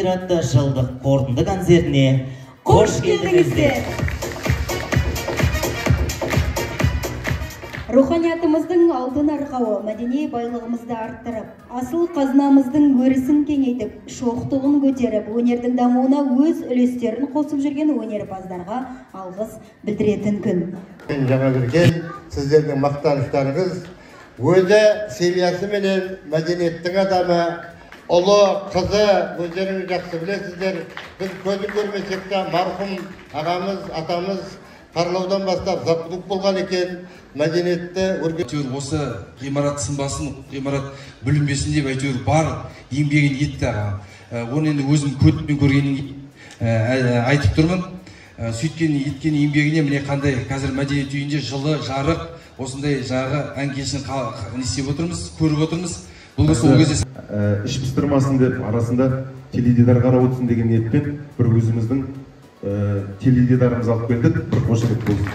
өнер атты жылдық қорытынды концертіне қош келдіңіздер. Руханиятымыздың алтын арқауы мәдени байлығымызды арттырып, асыл қазынамыздың өрісін кеңейтіп, шоқтығын көтеріп, өнердің дамуына өз үлестерін қосып жүрген өнерпаздарға алғыс білдіретін күн. Жаңа кірген сіздердің мақтаныштарыңыз, өзі семьясы менен мәдениеттің адамы, ұлы қызы, өздеріңіз жақсы білесіздер. Біз көзін көрмесек те марқұм ағамыз, атамыз Қарлаудан бастап запқұлық болған екен, мәдениетті өргетер осы ғимарат сынбасын, ғимарат бүлінбесін деп әйтеуір бар еңбегін етті аға. Оны енді өзім көтпен көргенін айтып тұрмын. Сөйткен еткен еңбегіне міне қандай қазір мәдениет үйінде жылы жарық осындай жағы ән кешін істеп отырмыз, көріп отырмыз. Бұл сол кезде іш пыстырмасын деп арасында теледидар қарап отырсын деген ниетпен бір өзіміздің теледидарымыз алып келдік. Бір қошемет болсын.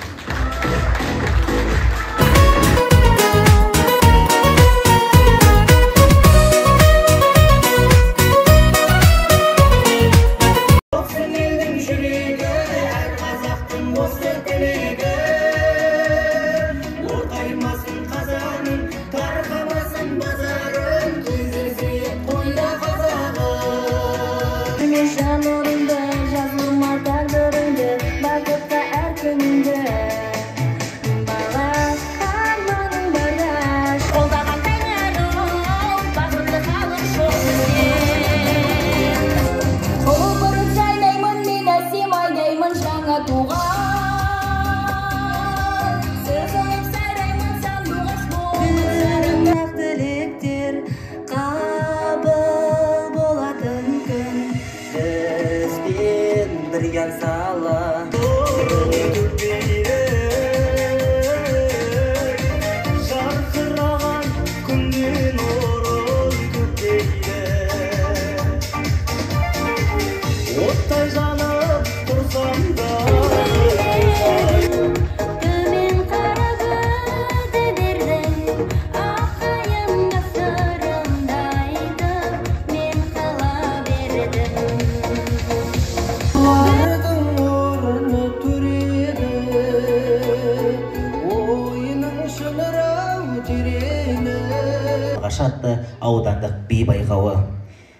Атты аудандық би байқауы.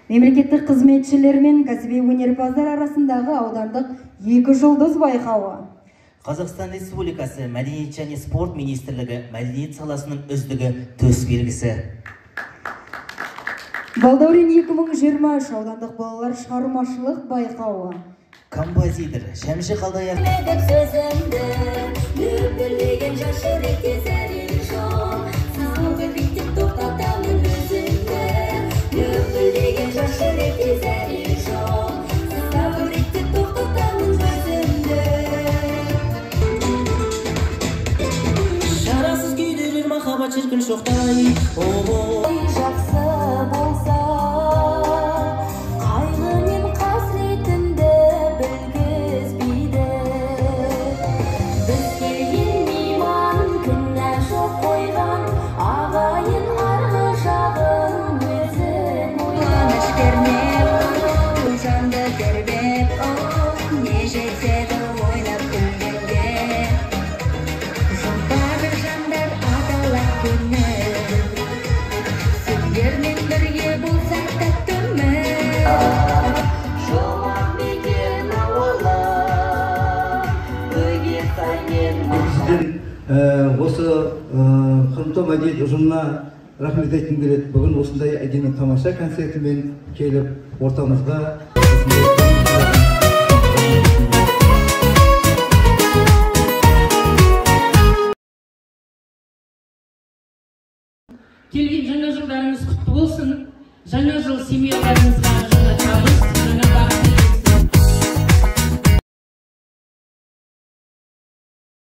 Мемлекеттік қызметшілер мен кәсіби өнерпаздар арасындағы аудандық 2 жұлдыз байқауы. Қазақстан Республикасы Мәдениет және спорт министрлігі мәдениет саласының үздігі төсбелгісі. Балдәурен 2023 аудандық балалар шығармашылық байқауы. Композитор Шәмші Қалдаяқ. Шарасыз күйде жүр махаббат шіркін шоқтай. Жақсы болса, қайғы мен қасіретінді білгізбейді. Біз келген мейман кінә жоқ қойған, ағайын арғы жағын өзің ойған. Ішкермеп, бұл жанды тербеп, не жетеді ойнап күлгенде. Барлық жандар адалақ көңіл, сендермен бірге болсақ тәттіміз. Жомарт бекен ауылы, бөгет саймен Сізден осы құрылтай мәдениет ұжымына рахмет айтқым келеді. Бүгін осындай әдемі тамаша концертімен келіп ортамызға Келген жаңа жылдарыңыз құтты болсын. Жаңа жыл семьяларыңызға жаңа табыс, жаңа